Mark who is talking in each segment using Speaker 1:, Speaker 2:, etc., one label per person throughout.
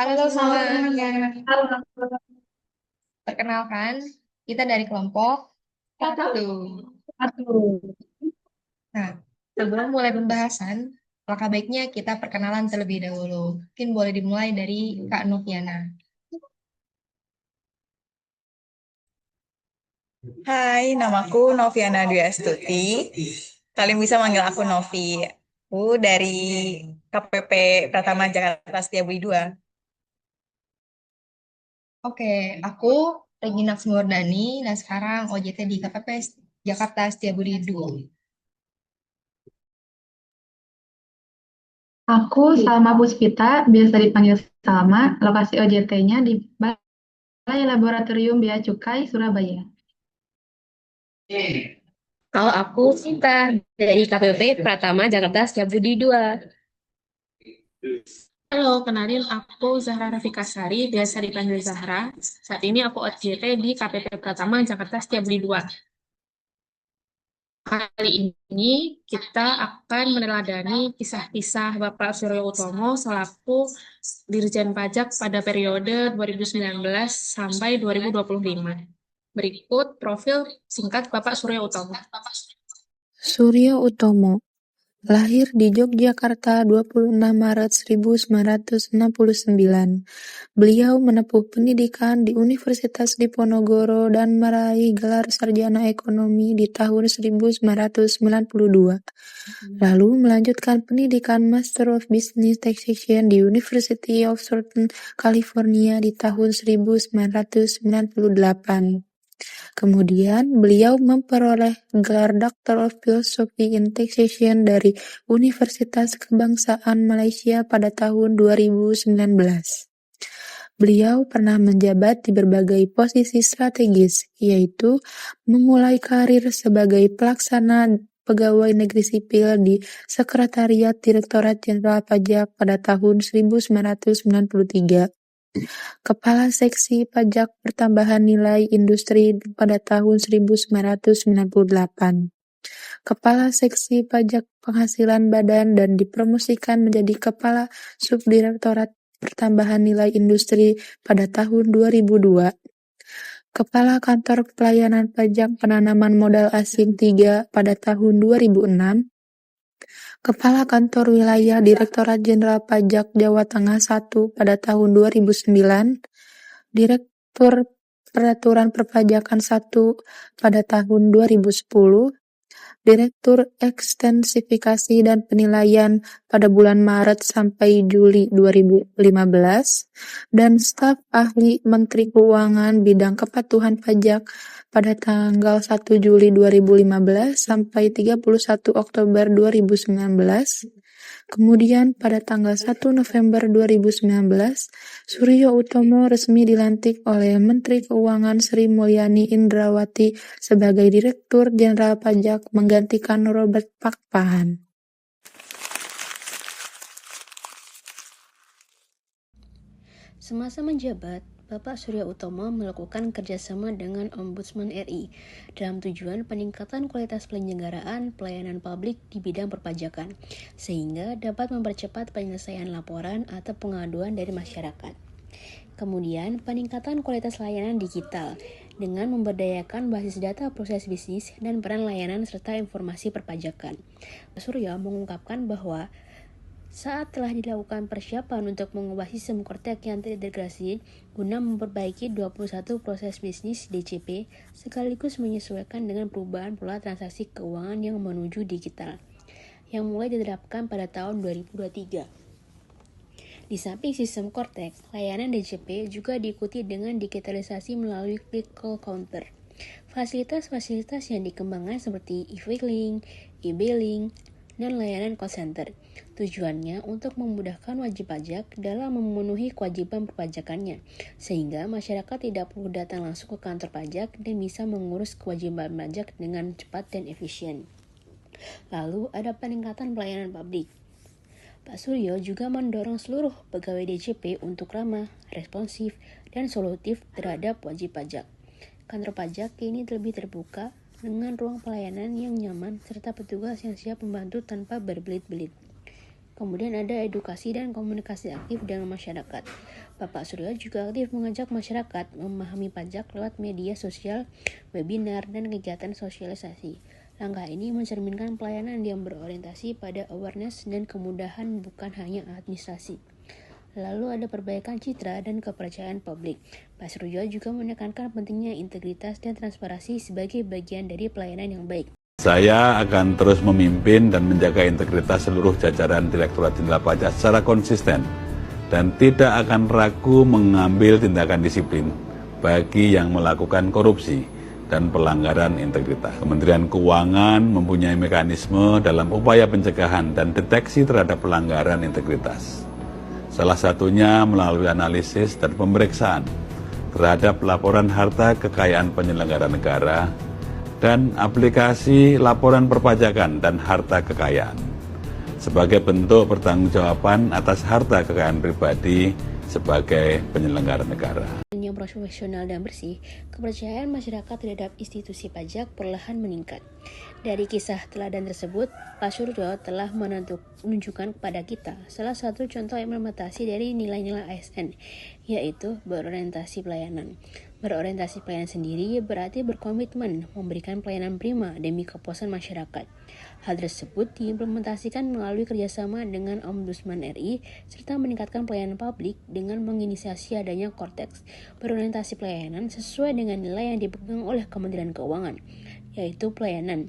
Speaker 1: Halo
Speaker 2: Halo
Speaker 1: semuanya,
Speaker 2: semuanya.
Speaker 1: perkenalkan kita dari kelompok satu.
Speaker 2: Aduh.
Speaker 1: Nah, sebelum mulai pembahasan, alangkah baiknya kita perkenalan terlebih dahulu. Mungkin boleh dimulai dari Kak Noviana.
Speaker 2: Hai, namaku Noviana Dwi Astuti. Kalian bisa manggil aku Novi. Aku dari KPP Pratama Jakarta Setiabudi 2.
Speaker 1: Oke, aku Regina Smurdani, dan sekarang OJT di KPP Jakarta Setiabudi 2.
Speaker 3: Aku Salma Puspita, biasa dipanggil Salma, lokasi OJT-nya di Balai Laboratorium Bea Cukai, Surabaya.
Speaker 4: Kalau aku Sinta dari KPP Pratama Jakarta Setiabudi 2.
Speaker 5: Halo, kenalin aku Zahra Rafikasari, biasa dipanggil Zahra. Saat ini aku OJT di KPP Pratama Jakarta Setiabudi 2. Kali ini kita akan meneladani kisah-kisah Bapak Suryo Utomo selaku Dirjen Pajak pada periode 2019 sampai 2025. Berikut profil singkat Bapak Suryo Utomo.
Speaker 6: Suryo Utomo lahir di Yogyakarta 26 Maret 1969. Beliau menempuh pendidikan di Universitas Diponegoro dan meraih gelar sarjana ekonomi di tahun 1992. Lalu melanjutkan pendidikan Master of Business Taxation di University of Southern California di tahun 1998. Kemudian, beliau memperoleh gelar Doctor of Philosophy in Taxation dari Universitas Kebangsaan Malaysia pada tahun 2019. Beliau pernah menjabat di berbagai posisi strategis, yaitu memulai karir sebagai pelaksana pegawai negeri sipil di Sekretariat Direktorat Jenderal Pajak pada tahun 1993. Kepala Seksi Pajak Pertambahan Nilai Industri pada tahun 1998. Kepala Seksi Pajak Penghasilan Badan dan dipromosikan menjadi Kepala Subdirektorat Pertambahan Nilai Industri pada tahun 2002. Kepala Kantor Pelayanan Pajak Penanaman Modal Asing 3 pada tahun 2006. Kepala Kantor Wilayah Direktorat Jenderal Pajak Jawa Tengah 1 pada tahun 2009, Direktur Peraturan Perpajakan 1 pada tahun 2010, Direktur Ekstensifikasi dan Penilaian pada bulan Maret sampai Juli 2015, dan staf ahli Menteri Keuangan bidang kepatuhan pajak pada tanggal 1 Juli 2015 sampai 31 Oktober 2019. Kemudian pada tanggal 1 November 2019, Suryo Utomo resmi dilantik oleh Menteri Keuangan Sri Mulyani Indrawati sebagai Direktur Jenderal Pajak menggantikan Robert Pakpahan.
Speaker 4: Semasa menjabat, Bapak Suryo Utomo melakukan kerjasama dengan Ombudsman RI dalam tujuan peningkatan kualitas penyelenggaraan pelayanan publik di bidang perpajakan, sehingga dapat mempercepat penyelesaian laporan atau pengaduan dari masyarakat. Kemudian, peningkatan kualitas layanan digital dengan memberdayakan basis data proses bisnis dan peran layanan serta informasi perpajakan. Pak Suryo mengungkapkan bahwa saat telah dilakukan persiapan untuk mengubah sistem Kortek yang terintegrasi guna memperbaiki 21 proses bisnis DCP sekaligus menyesuaikan dengan perubahan pola transaksi keuangan yang menuju digital yang mulai diterapkan pada tahun 2023. Di samping sistem Kortek, layanan DCP juga diikuti dengan digitalisasi melalui Click Call Counter. Fasilitas-fasilitas yang dikembangkan seperti e-filing, e-billing, dan layanan call center. Tujuannya untuk memudahkan wajib pajak dalam memenuhi kewajiban perpajakannya, sehingga masyarakat tidak perlu datang langsung ke kantor pajak dan bisa mengurus kewajiban pajak dengan cepat dan efisien. Lalu ada peningkatan pelayanan publik. Pak Suryo juga mendorong seluruh pegawai DJP untuk ramah, responsif, dan solutif terhadap wajib pajak. Kantor pajak kini lebih terbuka dengan ruang pelayanan yang nyaman serta petugas yang siap membantu tanpa berbelit-belit. Kemudian ada edukasi dan komunikasi aktif dengan masyarakat. Bapak Suryo juga aktif mengajak masyarakat memahami pajak lewat media sosial, webinar, dan kegiatan sosialisasi. Langkah ini mencerminkan pelayanan yang berorientasi pada awareness dan kemudahan, bukan hanya administrasi. Lalu ada perbaikan citra dan kepercayaan publik. Pak Suryo juga menekankan pentingnya integritas dan transparansi sebagai bagian dari pelayanan yang baik.
Speaker 7: Saya akan terus memimpin dan menjaga integritas seluruh jajaran Direktorat Jenderal Pajak secara konsisten dan tidak akan ragu mengambil tindakan disiplin bagi yang melakukan korupsi dan pelanggaran integritas. Kementerian Keuangan mempunyai mekanisme dalam upaya pencegahan dan deteksi terhadap pelanggaran integritas. Salah satunya melalui analisis dan pemeriksaan terhadap laporan harta kekayaan penyelenggara negara dan aplikasi laporan perpajakan dan harta kekayaan sebagai bentuk pertanggungjawaban atas harta kekayaan pribadi sebagai penyelenggara negara.
Speaker 4: Yang profesional dan bersih, kepercayaan masyarakat terhadap institusi pajak perlahan meningkat. Dari kisah teladan tersebut, Pak Suryo telah menunjukkan kepada kita salah satu contoh implementasi dari nilai-nilai ASN, yaitu berorientasi pelayanan. Berorientasi pelayanan sendiri berarti berkomitmen memberikan pelayanan prima demi kepuasan masyarakat. Hal tersebut diimplementasikan melalui kerjasama dengan Ombudsman RI serta meningkatkan pelayanan publik dengan menginisiasi adanya Korteks berorientasi pelayanan sesuai dengan nilai yang dipegang oleh Kementerian Keuangan, yaitu pelayanan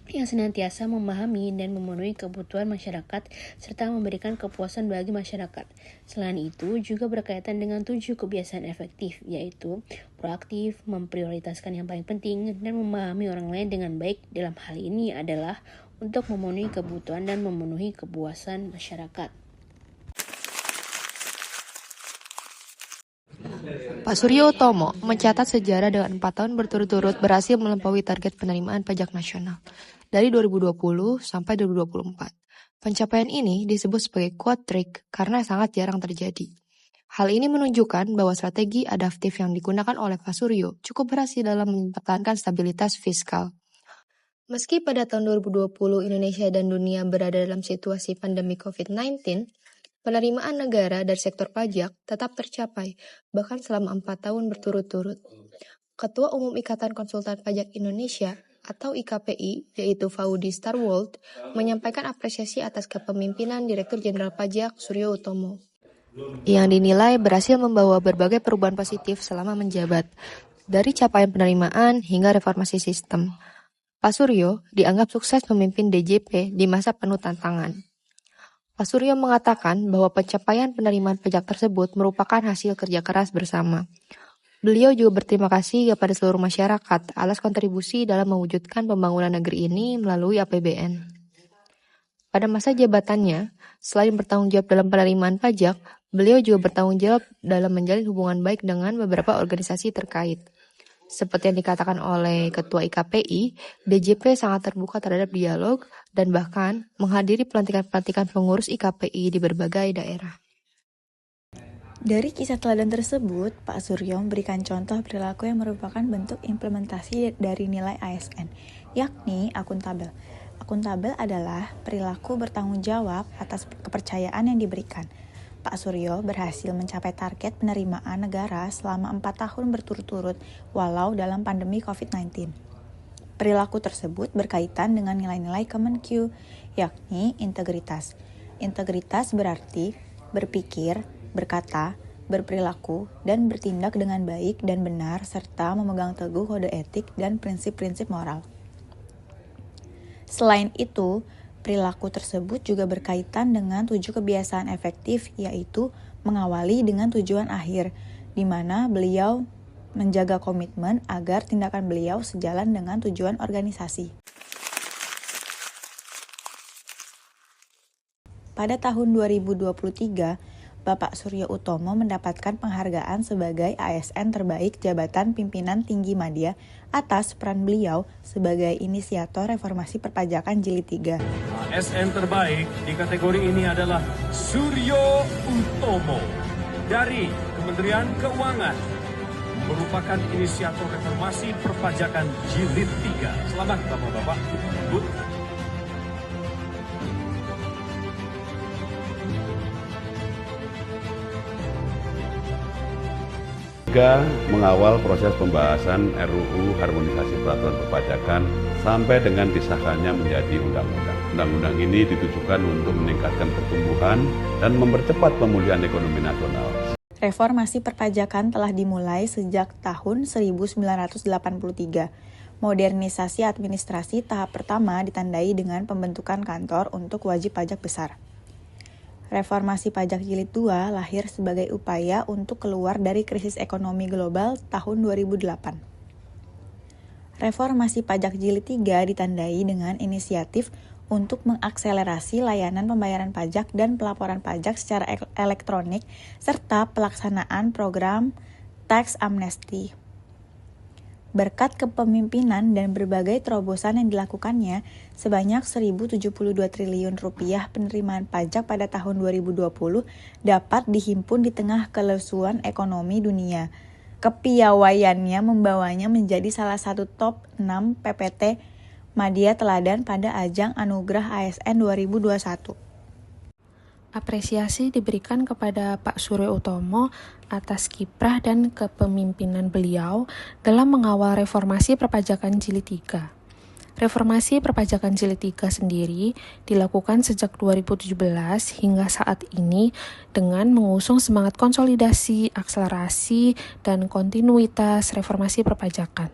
Speaker 4: yang senantiasa memahami dan memenuhi kebutuhan masyarakat serta memberikan kepuasan bagi masyarakat. Selain itu juga berkaitan dengan 7 kebiasaan efektif, yaitu proaktif, memprioritaskan yang paling penting, dan memahami orang lain dengan baik. Dalam hal ini adalah untuk memenuhi kebutuhan dan memenuhi kepuasan masyarakat.
Speaker 8: Pak Suryo Utomo mencatat sejarah dengan 4 tahun berturut-turut berhasil melampaui target penerimaan pajak nasional dari 2020 sampai 2024. Pencapaian ini disebut sebagai quad trick karena sangat jarang terjadi. Hal ini menunjukkan bahwa strategi adaptif yang digunakan oleh Pak Suryo cukup berhasil dalam mempertahankan stabilitas fiskal. Meski pada tahun 2020 Indonesia dan dunia berada dalam situasi pandemi COVID-19, penerimaan negara dari sektor pajak tetap tercapai, bahkan selama 4 tahun berturut-turut. Ketua Umum Ikatan Konsultan Pajak Indonesia atau IKPI, yaitu Faudy Starwold, menyampaikan apresiasi atas kepemimpinan Direktur Jenderal Pajak Suryo Utomo, yang dinilai berhasil membawa berbagai perubahan positif selama menjabat, dari capaian penerimaan hingga reformasi sistem. Pak Suryo dianggap sukses memimpin DJP di masa penuh tantangan. Pak Suryo mengatakan bahwa pencapaian penerimaan pajak tersebut merupakan hasil kerja keras bersama. Beliau juga berterima kasih kepada seluruh masyarakat atas kontribusi dalam mewujudkan pembangunan negeri ini melalui APBN. Pada masa jabatannya, selain bertanggung jawab dalam penerimaan pajak, beliau juga bertanggung jawab dalam menjalin hubungan baik dengan beberapa organisasi terkait. Seperti yang dikatakan oleh Ketua IKPI, DJP sangat terbuka terhadap dialog dan bahkan menghadiri pelantikan-pelantikan pengurus IKPI di berbagai daerah.
Speaker 9: Dari kisah teladan tersebut, Pak Suryo memberikan contoh perilaku yang merupakan bentuk implementasi dari nilai ASN, yakni akuntabel. Akuntabel adalah perilaku bertanggung jawab atas kepercayaan yang diberikan. Pak Suryo berhasil mencapai target penerimaan negara selama 4 tahun berturut-turut walau dalam pandemi COVID-19. Perilaku tersebut berkaitan dengan nilai-nilai Kemenq, yakni integritas. Integritas berarti berpikir, berkata, berperilaku, dan bertindak dengan baik dan benar serta memegang teguh kode etik dan prinsip-prinsip moral. Selain itu, perilaku tersebut juga berkaitan dengan 7 kebiasaan efektif, yaitu mengawali dengan tujuan akhir, di mana beliau menjaga komitmen agar tindakan beliau sejalan dengan tujuan organisasi. Pada tahun 2023, Bapak Suryo Utomo mendapatkan penghargaan sebagai ASN terbaik Jabatan Pimpinan Tinggi Madya atas peran beliau sebagai inisiator reformasi perpajakan jilid 3.
Speaker 10: ASN terbaik di kategori ini adalah Suryo Utomo dari Kementerian Keuangan, merupakan inisiator reformasi perpajakan jilid 3. Selamat Bapak-bapak, Bu.
Speaker 7: 3. Mengawal proses pembahasan RUU Harmonisasi Peraturan Perpajakan sampai dengan disahkannya menjadi undang-undang. Undang-undang ini ditujukan untuk meningkatkan pertumbuhan dan mempercepat pemulihan ekonomi nasional.
Speaker 9: Reformasi perpajakan telah dimulai sejak tahun 1983. Modernisasi administrasi tahap pertama ditandai dengan pembentukan kantor untuk wajib pajak besar. Reformasi pajak jilid 2 lahir sebagai upaya untuk keluar dari krisis ekonomi global tahun 2008. Reformasi pajak jilid 3 ditandai dengan inisiatif untuk mengakselerasi layanan pembayaran pajak dan pelaporan pajak secara elektronik serta pelaksanaan program tax amnesty. Berkat kepemimpinan dan berbagai terobosan yang dilakukannya, sebanyak 1.072 triliun rupiah penerimaan pajak pada tahun 2020 dapat dihimpun di tengah kelesuan ekonomi dunia. Kepiawaiannya membawanya menjadi salah satu top 6 PPT Madya Teladan pada ajang Anugerah ASN 2021.
Speaker 5: Apresiasi diberikan kepada Pak Suryo Utomo atas kiprah dan kepemimpinan beliau dalam mengawal reformasi perpajakan jilid 3. Reformasi perpajakan jilid 3 sendiri dilakukan sejak 2017 hingga saat ini dengan mengusung semangat konsolidasi, akselerasi, dan kontinuitas reformasi perpajakan.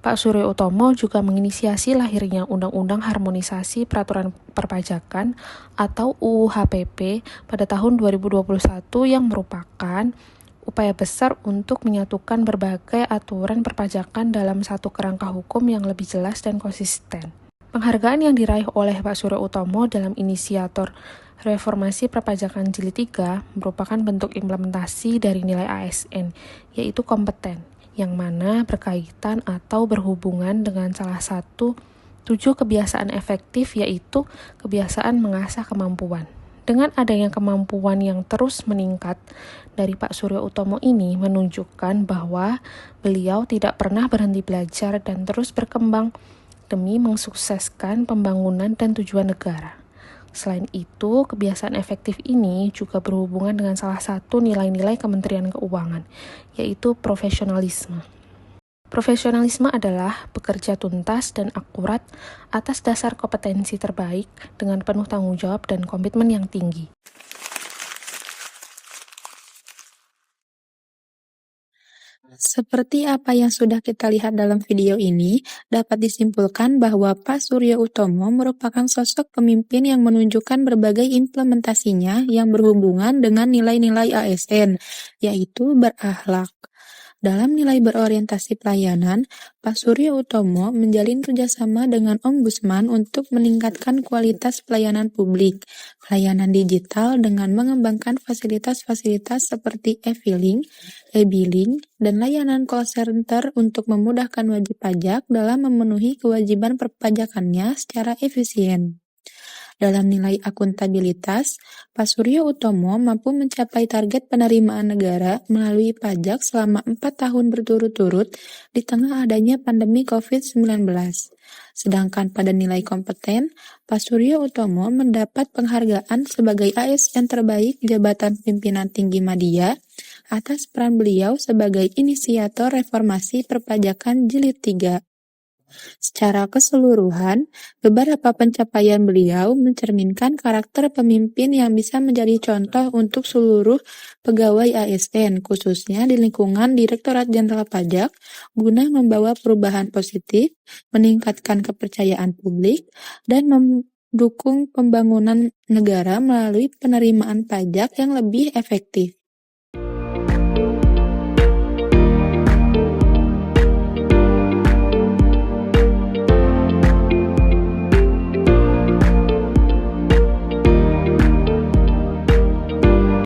Speaker 5: Pak Suryo Utomo juga menginisiasi lahirnya Undang-Undang Harmonisasi Peraturan Perpajakan atau UU HPP pada tahun 2021 yang merupakan upaya besar untuk menyatukan berbagai aturan perpajakan dalam satu kerangka hukum yang lebih jelas dan konsisten. Penghargaan yang diraih oleh Pak Suryo Utomo dalam inisiator reformasi perpajakan jilid 3 merupakan bentuk implementasi dari nilai ASN, yaitu kompeten, yang mana berkaitan atau berhubungan dengan salah satu 7 kebiasaan efektif, yaitu kebiasaan mengasah kemampuan. Dengan adanya kemampuan yang terus meningkat dari Pak Suryo Utomo ini menunjukkan bahwa beliau tidak pernah berhenti belajar dan terus berkembang demi mensukseskan pembangunan dan tujuan negara. Selain itu, kebiasaan efektif ini juga berhubungan dengan salah satu nilai-nilai Kementerian Keuangan, yaitu profesionalisme. Profesionalisme adalah bekerja tuntas dan akurat atas dasar kompetensi terbaik dengan penuh tanggung jawab dan komitmen yang tinggi.
Speaker 6: Seperti apa yang sudah kita lihat dalam video ini, dapat disimpulkan bahwa Pak Suryo Utomo merupakan sosok pemimpin yang menunjukkan berbagai implementasinya yang berhubungan dengan nilai-nilai ASN, yaitu berakhlak. Dalam nilai berorientasi pelayanan, Pak Suryo Utomo menjalin kerjasama dengan Ombudsman untuk meningkatkan kualitas pelayanan publik, pelayanan digital dengan mengembangkan fasilitas-fasilitas seperti e-filing, e-billing, dan layanan call center untuk memudahkan wajib pajak dalam memenuhi kewajiban perpajakannya secara efisien. Dalam nilai akuntabilitas, Pak Suryo Utomo mampu mencapai target penerimaan negara melalui pajak selama 4 tahun berturut-turut di tengah adanya pandemi COVID-19. Sedangkan pada nilai kompeten, Pak Suryo Utomo mendapat penghargaan sebagai ASN terbaik Jabatan Pimpinan Tinggi Madya atas peran beliau sebagai inisiator reformasi perpajakan jilid 3. Secara keseluruhan, beberapa pencapaian beliau mencerminkan karakter pemimpin yang bisa menjadi contoh untuk seluruh pegawai ASN, khususnya di lingkungan Direktorat Jenderal Pajak, guna membawa perubahan positif, meningkatkan kepercayaan publik, dan mendukung pembangunan negara melalui penerimaan pajak yang lebih efektif.